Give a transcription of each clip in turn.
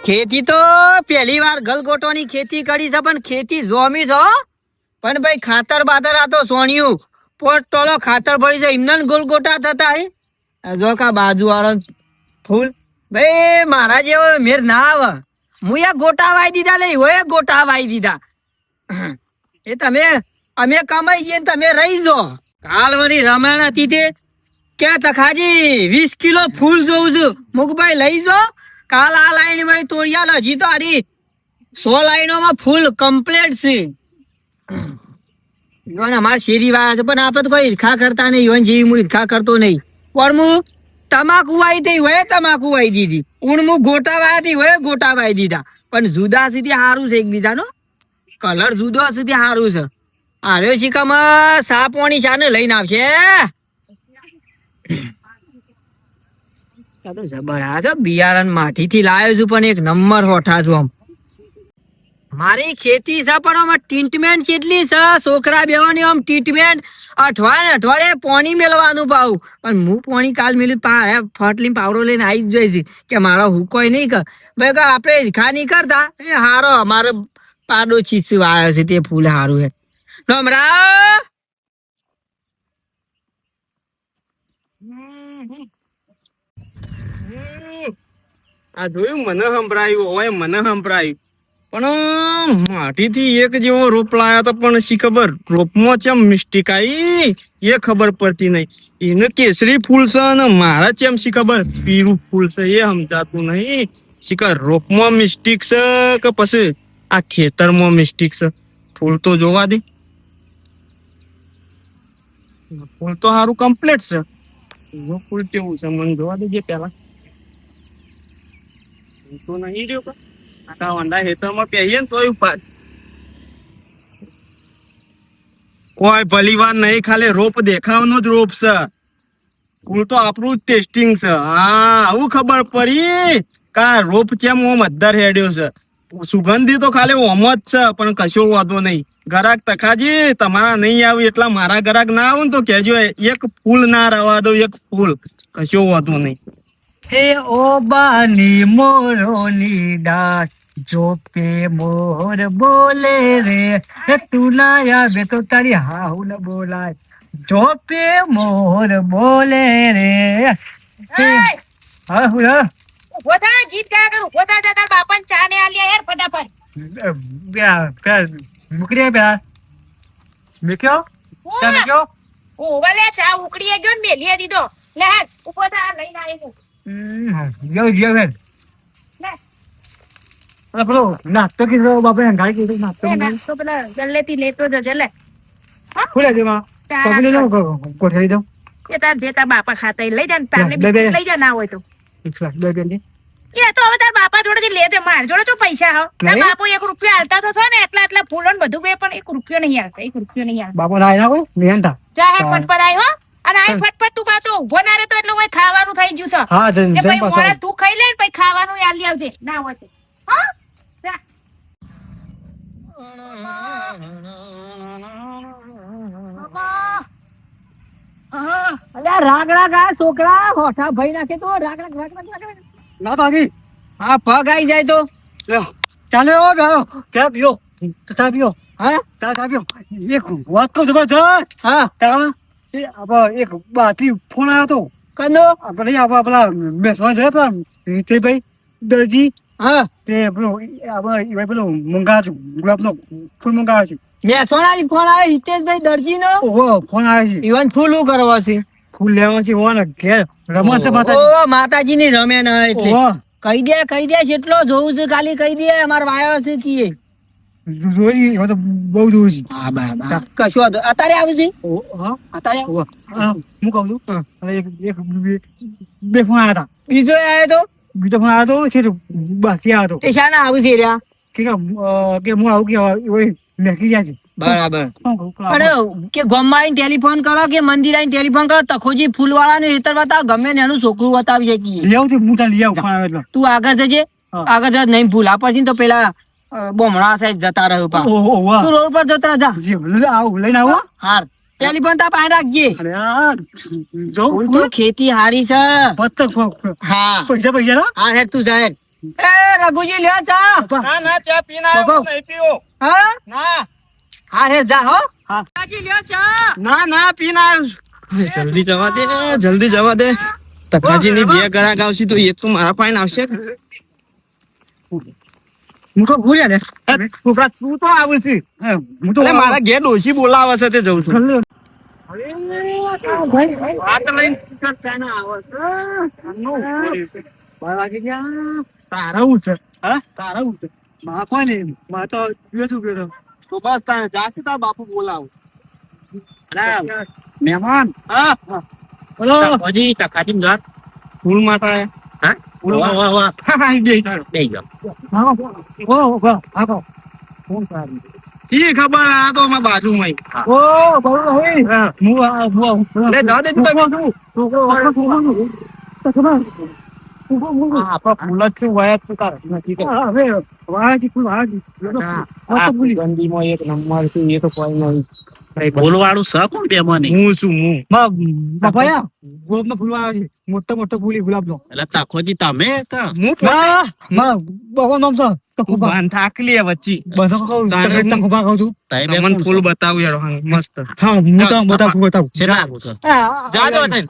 ખેતી તો પહેલી વાર ગલગોટોની ખેતી કરી છે, પણ ખેતી જોમી છો. પણ ભાઈ ખાતર બાતર આ તો સોણિયું પોટ ટોળો ખાતર ભરી છે, એમને ગોલગોટા થતા હે. આ જો કા બાજુ વાળો ફૂલ ભાઈ મારા જેવો મેર ના આવે. હું એ ગોટા વાઈ દીધા લે, હોય ગોટા વાઈ દીધા. એ તમે અમે કમાઈ ગઈએ ને તમે રહી જો. કાલ વળી રમણ હતી તે ક્યાં તખાજી 20 કિલો ફૂલ જોઉં છું. મુકભાઈ લઈ જો. કાલ આ લાઈન માં તોડિયા હજી તો આરી 100 લાઈનોમાં ફૂલ કમ્પ્લીટ છે. અમારા શેરી વાળા છે, પણ આપડે તો કોઈ ઈર્ખા કરતા નહીં. ઈવન જેવી હું ઈર્ખા કરતો નહીં. પણ હું તમાકુ વાઈ થઈ હોય તમાકુ વાઈ દીધી, ઊણ હું ગોટા વાયા થઈ હોય ગોટા વાઈ દીધા. પણ જુદા સુધી સારું છે એકબીજાનો, કલર જુદો સુધી સારું છે. આર્યો શીખામાં સાપોણી ચાને લઈને આવશે. બિયારણ માટી થી લાવ્યો છું, પણ એક નંબર હોઠા છું. આમ મારી ખેતી છે, પણ આમાં ટ્રીટમેન્ટ કેટલી છે. છોકરા બેવાની આમ ટ્રીટમેન્ટ અઠવાડિયે પાણી મેળવાનું પાવું. પણ હું પાણી કાલ મેળ્યું ફટલી પાવડો લઈને આવી જ જોઈશ કે મારો હુકોય નહીં કર. ભાઈ આપડે ઈર્ખા નહીં કરતા એ હારો. અમારે પાડો ચીચું આવ્યો છે, તે ફૂલ સારું છે. રમરા આ જોયું, મને સંભળાયું હોય, મને સંભળાયું. પણ માટીથી એક જેવો રોપ લાયા તો પણ શી ખબર રોપમાં ચેમ મિસ્ટેક આવી એ ખબર પડતી નહીં. એને કેસરી ફૂલ છે ને મારા ચેમ શી ખબર પીળું ફૂલ છે એ સમજાતું નહીં. શીખર રોપમાં મિસ્ટેક છે કે પછી આ ખેતરમાં મિસ્ટેક છે. ફૂલ તો જોવા દે, ફૂલ તો સારું કમ્પ્લીટ છે. ફૂલ કેવું છે મને જોવા દેજે પેલા. તો નહીં રહ્યો કે આખા વંડા હેતરમાં પહેરીએ ને તોય ઉપાડ. કોઈ ભલી વાર નહીં, ખાલી રોપ દેખાવનો જ રોપ છે. ફૂલ તો આપણું જ ટેસ્ટિંગ છે. હા આવું ખબર પડી કા રોપ કેમ ઓમ અદ્ધર હેડ્યો છે. સુગંધી તો ખાલી ઓમ જ છે, પણ કશો વાંધો નહીં. ગરાક તખાજી તમારા નહીં આવે એટલા મારા ગરાક ના આવું ને તો કહેજો એક ફૂલ ના રવા દો, એક ફૂલ કશો વાંધો નહીં. હે ઓ બાની મોરોની ડાળ જો પે મોર બોલે રે, તું ના આવે તો તારી હાહુ ન બોલાય. જો પે મોર બોલે રે. હા હું ઉભો થા, ગીત ગાયા કર. ઉભો થા, તાર બાપાને ચા ને આલ્યા યાર ફટાફટ. મુકરી બે મેક્યો ચા મેક્યો. ઓવા લે ચા ઉકળી ગયો ને મેલી દીધો. લે હેડ ઉભો થા, લઈને આવી છું. ગયો હેડ. લે પેલો નાસ્તો કીધો બાપા ગાડી કીધું નાસ્તો નાસ્તો પેલા જલ્લેથી લેતો જજે. લે ખુલે જેમાં કોઠારી દઉં. એ તાર જે તાર બાપા ખાતા એ લઈ જા ને, તારને લઈ જા ના હોય તો. એ તો હવે તાર બાપા જોડેથી લે દે. માર જોડે તો પૈસા હો. તાર બાપુ 1 રૂપિયો હાલતા તો છો ને, એટલા ફૂલો ને બધું બે, પણ 1 રૂપિયો નહીં હાલતા. 1 રૂપિયો નહીં હાલતા. બાપા ના કોઈ મેંતા જા હે ફટફટ આય હો. અને આય ફટફટ તું પાતો ઉભો ના રે તો એટલે કોઈ ખાવાનું થઈ ગયું છે. હા જન કે ભાઈ મોળા તું ખાઈ લે, પછી ખાવાનું આલી આવજે ના હોય તો. હા જા. અલ્યા રાગડા ગા છોકરા હોઠા ભઈ નાખે તો રાગડા ના ભાગી. હા પગ આવી જાય તો ચાલે. ઓ ગાયો ક્યાં પીઓ ચા પીઓ. હા ચા પીઓ. એક વાત કહું જબરજસ્ત. હા તારા એક બાથી ફોન આવ્યો તો કનો આપણે આપણા મેસવા જોયા પેલા રીતેભાઈ દરજી. હા તે પેલો પેલો મંગાવ ગુલાબનો ફૂલ મંગાવે છે. મેસોણાથી ફોન આવે હિતેશભાઈ દરજી નો. ઓહો ફોન આવે છે. ઈવન ફૂલ શું કરવા છે? ફૂલ લેવા છે. ઓને ઘેર રમત છે માતાજી. ઓ માતાજી ની રમે ના એટલે કહી દે જેટલો જોવું છે ખાલી કહી દે. અમાર વાયો છે કીએ જોઈ તો બહુ જોવું છે. હા બરાબર કશો અત્યારે આવે છે. હા અત્યારે હું કહું છું બે ફોન આવ્યા હતા. બીજો આવ્યો તો ફોન આવ્યો તો છે બાકી આવ્યો તો. એ શાના આવું છે રહ્યા કે હું આવું કે મેકી જાય છે. બરાબર. પણ કે ગામમાં આવીને ટેલિફોન કરો કે મંદિર આવીને ટેલિફોન કરો, તખોજી ફૂલ વાળા ને હેતર બતાવ, ગમે ને એનું છોકરું બતાવી શકીએ. તું આગળ જજે. આગળ જ નહીં ભૂલ પછી તો પેલા બોમણા સાઈડ જતા રહ્યો. તું રોડ પર જતા જા. લઈને આવો. હાર ટેલિફોન તા પાસે રાખજે. ખેતી હારી છે. હા પૈસા હા હેડ તું જા. એ રઘુજી લ્યો ચા ના ના ચા પીને આવ્યો બાપા. નહીં પીવો હા ના હા રે જા હો હા. રઘુજી લ્યો ચા ના ના પીને આવ્યો જલ્દી જવા દે જલ્દી જવા દે તકાજી ની બે ગરાક આવશે તો એક તો મારા પાસે આવશે હું તો ભૂલ્યા ને છોકરા તું તો આવે છે હું તો અરે મારા ઘેર ડોશી બોલાવે છે તે જઉં છું ભાઈ હાથ લઈને તારા હું છે હા તારા હું છે માં કોને માં તો બેઠું બેઠો તો બસ તારે જાતી તાર બાપુ બોલાવ મહેમાન હા બોલો હજી ટકાજી ઘર ફૂલ માટે હા વાહ વાહ વાહ હા બે બે ગયો આગો ફોન કરી ઈ ખબર આ તો મારા બાજુમાં ઓ બોલો હોય હું લે જા દે તું તમે શું છોકરો આપણો ફૂલ જ છે વયા તું તાર નથી કે હવે વાજી ફૂલ વાજી ગંદીમાં એક નંબર છે એ તો કોઈ નહીં બોલવાળું સ કોણ બે મને હું છું હું બાપાયા ગુલાબનો ફૂલ આવે છે મોટો ફૂલી ગુલાબનો એટલે તાખોજી તમે કા હું ના માં બાબા નામ છે તકુબા બાન થાકલી હે વચ્ચી બધો કહું તારે હું- તકુબા કહું છું તાઈ બે મને ફૂલ બતાવું યાર હા, મસ્ત હા હું તો બતાવું છેલ્લા આગું છે જા દો વતન.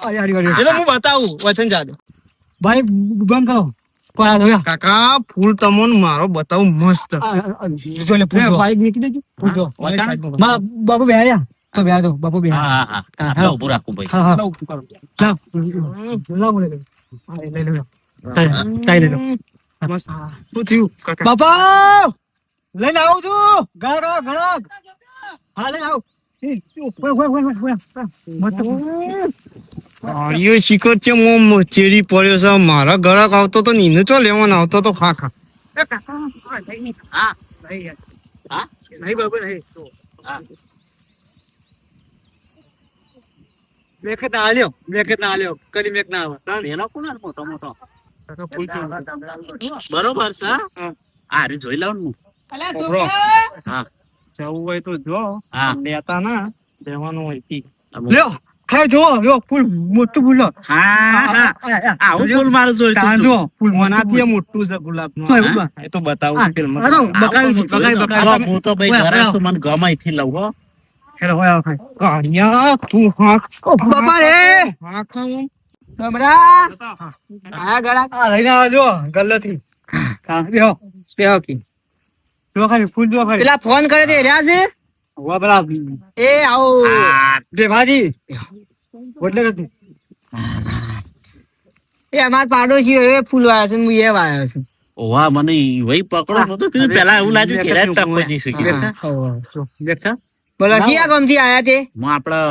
એ તો હું બતાવું વતન જા દે ભાઈ બંધ કરો પા દો યા કાકા ફૂલ તમોન મારો બતાવું મસ્ત જો લે પૂછો ભાઈ નીકળી દેજો પૂછો માં બાપુ બેહ્યા તો બેહ્યા દો બાપુ બેહ્યા હા હા હા ઉભું રાખું ભાઈ હા હા લાવ મને લઈ લો ચાઈ લઈ લો મસ્ત શું થયું કાકા બાપા લઈને આવું છું ઘણા હા લઈને આવું આર્યો શિખર છે મો ચેરી પડ્યો છે મારા ગળક આવતો તો નીને ચો લેવાનો આવતો તો ખા ખા હા નહીં બાબુ નહીં મેકત ના આલ્યો કરી મેક ના આવે પેલો કોણ આ મોટો મોટો ફૂલ બરોબર છે આ રે જોઈ લઉં હું હા જવું હોય તો જો હા લેતા ના દેવાનું હોય તી લ્યો ખાઈ જો લ્યો ફૂલ મોટું ફૂલ હા આવું ફૂલ મારું જોઈતું તાર હતું. જો ફૂલ મનાથી મોટું છે ગુલાબ નું શું આવ્યું? એ તો બતાવું film માં. આ તો બકાઈ છે, જોઈ લઉં. બકાઈ. હવે હું તો ભાઈ ઓય, ઘરે ઓય. છું, મને ગમે થી લઉં હો ખેલો હોય આવ ખાઈ કાળિયા તું હાક બાપા રે હા ખાવું તમરા આ ગળા આ લઈને આવજો ગલ્લેથી હા લ્યો પેહો કી જો ખાલી ફૂલ જો ખાલી પેલા ફોન કરે તે રહ્યા છે હોવા પેલા એ આવો દેવાજી એટલે કે એ અમાર પાડોશી એ ફૂલ વાયા છે હું એ વાયા છું ઓવા મને વહી પકડો નતો કીધું પેલા એવું લાગ્યું કે રે તકોજી છે કે બોલો શિયા ગામથી આયા તે હું આપડા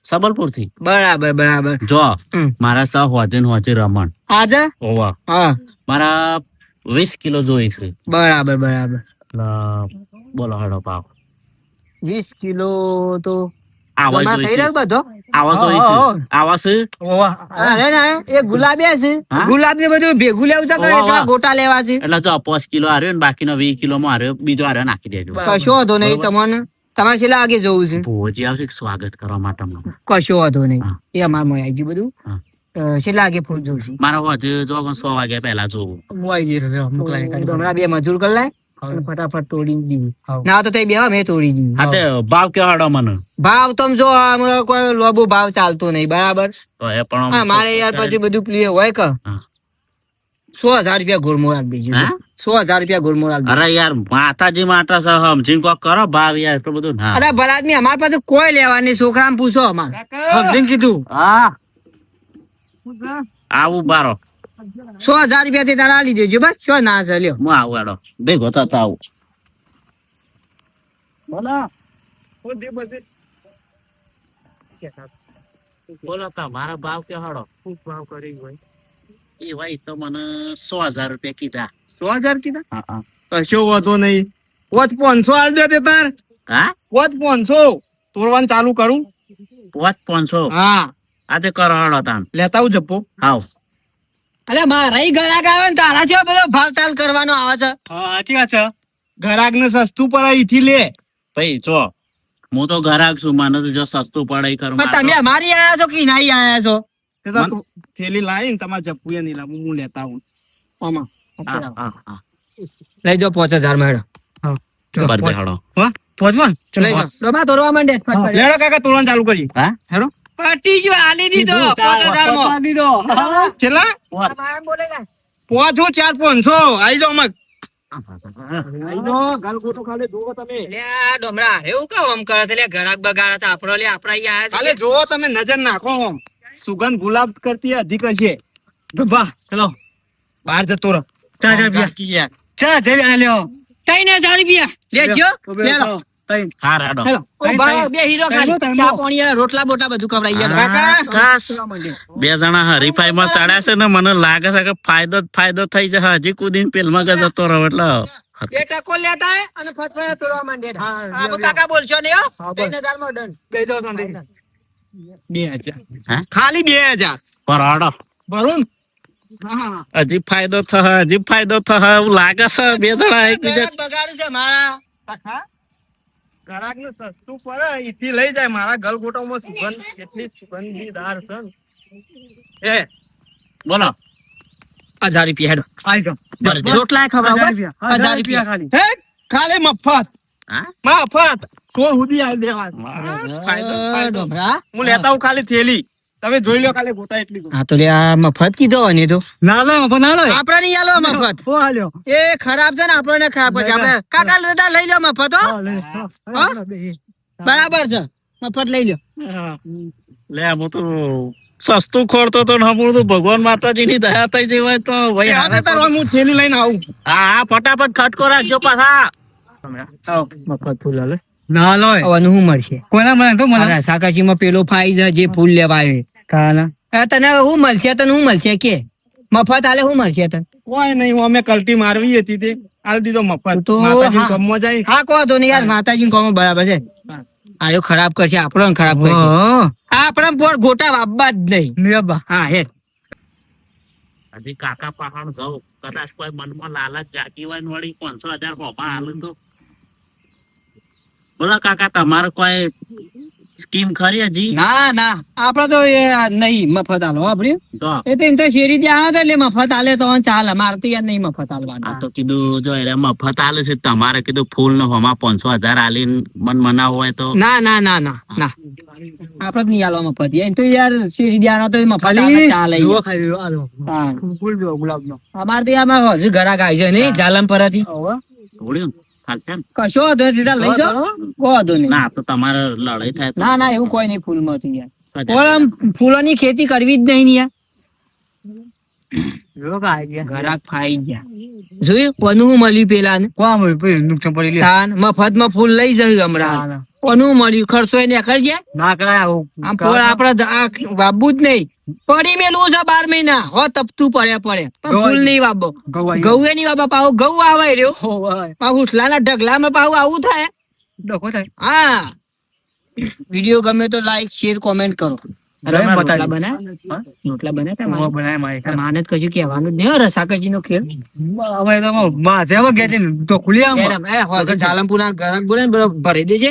સબલપુર થી બરાબર જો હમ. મારા સહ હોજે રમણ આજે ઓવા હા મારા 20 કિલો જોઈ છે બરાબર એટલે બોલો હડો પાવ 20 કિલો તો આવા તમારે થઈ જોઈ રહ્યો બધો આવા જોઈ હા, હા. આવા છે અરે ના એ ગુલાબી છે હા? ગુલાબ ને બધું ભેગું લેવું છે કે વાહ, એટલા વાહ. ગોટા લેવા છે એટલે જો 5 કિલો હાર્યો ને બાકીનો 20 કિલો માં હાર્યો બીજો હાર્યો નાખી દેજો કશો વાંધો નહીં બરોબર. તમને તમારે છેલ્લા આગે જવું છે ભોજી આવશે કે સ્વાગત કરવા માટે હમણાં. કશો વાંધો નહીં હા. એ અમાર મોય આવી ગયું બધું હા. છેલ્લા આગે ફૂલ જવું છું મારા હોજે જો પણ 100 વાગ્યા પહેલા જોવું હમણાં બે મજૂર કરી લાય અને ફટાફટ તોડી દીધી ના તો તે બે મેં તોડી દીધી હા તે ભાવ કે હાડો મને ભાવ તમે જો હમણાં કોઈ લોબો ભાવ ચાલતો નહીં બરાબર તો એ પણ હા મારે યાર પછી બધું પ્રિય હોય કે હા. 100,000 રૂપિયા ગોળમોળ આપી દીધું હા? 100,000 રૂપિયા ગોળમોળ આપી અરે યાર માતાજી માટે છે સમજીને કોક કરો ભાવ યાર એટલું બધું ના અરે ભલાદમી અમાર પાસે કોઈ લેવા નહીં છોકરાને પૂછો અમાર સમજીને કીધું હા આવું બારો 100,000 રૂપિયા થી તારા આલી દેજો બસ શું ના છે લ્યો હું આવું હેડો ભેગો થતો આવું બોલો તમારા ભાવ કે હાડો ભાવ કરી હોય એ ભાઈ તો મને 100,000 રૂપિયા કીધા 100,000 કીધા હા હા કશો વાંધો નહીં પોચ 500 આલ દે તે તાર હા પોચ 500 તોડવાનું ચાલુ કરું 500 હા આ તે કરો હાડો તાન લેતા આવું જપ્પો હાવ અરે મારા ગ્રાહક આવે ને તારા જેવો પેલો ભાવ તાલ કરવાનો આવે છે સાચી વાત છે ગ્રાહક ને સસ્તું પર અહીંથી લે ભાઈ જો હું તો ગ્રાહક છું મને તો જો સસ્તું પડે એ કરું પણ તમે અમારી આયા છો કે નહીં આયા છો તે તો તું થેલી લાવી ને તમારે જપ્પુ નહીં લાવું હું લેતા આવું આમાં લઈ જાઓ 5000 માં હેડો. પર દે હળો. પહોંચવાનું લઈ જાઓ. દોમા તોડવા માંડે ફટફટ. લેડો કાકા તોડવાનું ચાલુ કરી. હેડો. પટી જો આલી દીધો 5000 માં. દીધો છેલ્લા મારા બોલે લા. પોચું 4-500 આઈ જાઓ મગ. લે આ ડોમરા એવું કામ આમ કરે છે લે ઘરાક બગાડા તા આપણો લે આપડા ઈ આયા ખાલી જોવો તમે નજર નાખો આમ. સુગંધ ગુલાબ કરતી અધિક હશે. વાહ ચલો બહાર જતો રહો. 4000 રૂપિયા 4000 લ્યો 3000 રૂપિયા લેજો લેલો. હા રાડો. ઓ બા બે હીરો ખાલી ચા પાણી અને રોટલા બોટા બધું કવરાઈ ગયા. કાકા બે જણા હરીફાઈ માં ચડ્યા છે ને મને લાગે છે કે ફાયદો જ ફાયદો થઈ છે હજી કુદીને પેલમાં જતો રહો એટલે બે ટકો લેતા હે અને ફટફટ તોડવા માંડે. આ કાકા બોલશો ને હો 3000 માં ડન. 2000 હા? ખાલી 2000 પર હાડો. બરોબર. હજી ફાયદો થશે હજી ફાયદો થશે એવું લાગે છે બે જણા એકબીજા ઘરાક બગાડ્યું છે મારા. ઘરાક નું સસ્તું પડે ઈથી લઈ જાય મારા ગલગોટામાં સુગંધ કેટલી સુગંધીદાર છે ને. એ બોલો 1000 રૂપિયા હેડો. આઈ જાઓ રોટલા ખવડાવો બસ. 1000 રૂપિયા ખાલી હે ખાલી મફત હા? મફત 100 સુધી આવી દેવા ડોમરા હું લેતા હું ખાલી થેલી તમે જોઈ લો ખાલી ગોટા એટલી હા તો લે આ મફત કીધો ને તો ના લો ના લો આપડે નહીં આલો મફત. ઓ હાલ્યો એ ખરાબ છે ને આપણને ખરાબ છે. આપણે કાકા દાદા લઈ લો મફત હો. બરાબર છે મફત લઈ લો. લે હું તો સસ્તું ખોરતો તો ને હું તો ભગવાન માતાજી ની દયા થઈ જવાય તો ભાઈ હાથે તાર હું થેલી લઈને આવું હા ફટાફટ ખટકો રાખજો પાછા મફત ફૂલ હાલે ના લો આવવાનું શું મળશે? કોના મને તો મને મારા સાકાજી માં પેલો ફાઈ છે જે ફૂલ લેવા આવ્યો. કાના તને શું મળશે તને શું મળશે કે મફત આલે શું મળશે તને? કોઈ નહીં હું અમે કલટી મારવી હતી તે આલ દીધો મફત તો માતાજી હા. ગમવા જાય હા કહો તો નહીં યાર માતાજી કોમ બરાબર છે. આયો ખરાબ કરશે આપણો ખરાબ કરશે. આપણા પર ગોટા વાપવા જ નહીં. નિયાબા હા હે હજી કાકા પહાડ જાઉં કદાચ કોઈ મનમાં લાલચ જાગી હોય ને વળી 500,000 હોપા હાલે તો બોલો કાકા તમારે કોઈ સ્કીમ ખરી હજી ના ના આપડે તો એ નહીં મફત આલો આપડે તો એ તો એમ તો શેરી ત્યાં આવે તો એટલે મફત આલે તો ચાલે. મારે તો યાર નહીં મફત આલવાનું. આ તો કીધું જો એટલે મફત આલે છે તમારે કીધું ફૂલ નો હોમાં 500,000 આલીને મન મનાવ હોય તો ના ના ના ના ના આપડે જ નહીં આલવા મફત. એમ તો યાર શેરી ત્યાં તો મફત આલે ખાલી ચાલે જુઓ યાર. ખાલી આલો હા ફૂલ જો ગુલાબ નો અમારે તો યાર હજુ ઘરાક આવી છે નહીં જાલમ પરથી ધોળ્યું ચાલશે ને? કશો વાંધો નહીં સીધા લઈ જાઓ કોઈ વાંધો નહીં. ના તો તમારે લડાઈ થાય તો ના ના એવું કોઈ નહીં ફૂલ માંથી યાર. કોઈ આમ ફૂલોની ખેતી કરવી જ નહીં ને યાર. જો કા આવી ગયા ઘરાક ફાઈ ગયા જોયું કોનું મળ્યું પેલા ને કોણ મળ્યું પછી નુકસાન પડી લે મફત માં ફૂલ લઈ જયું હમણાં. કોનું મળ્યું ખર્ચો એને કરજે. ના કરાય આવું આમ ફૂલ આપડે વાવવું જ નહીં. પડી મેલું છે 12 મહિના હો તપતું પડે પણ ફૂલ નહીં વાવો. ઘઉં નહીં વાવો પાછો ઘઉં આવે રહ્યો પાછું ઉઠલાના ઢગલામાં પાછું આવું થાય. ડખો થાય હા વિડીયો ગમે તો લાઈક શેર કોમેન્ટ કરો. બતાવી. રોટલા બનાવ્યા? રોટલા બનાવ્યા બનાય મારે માને જ કશું કહેવાનું જ નહીં. રસાકજી નો ખેલ હવે તો માં જેવો ગેટી તો ખુલી આમ જાલમપુર ના ગ્રાહક બોલે ને બધો ભરી દેજે.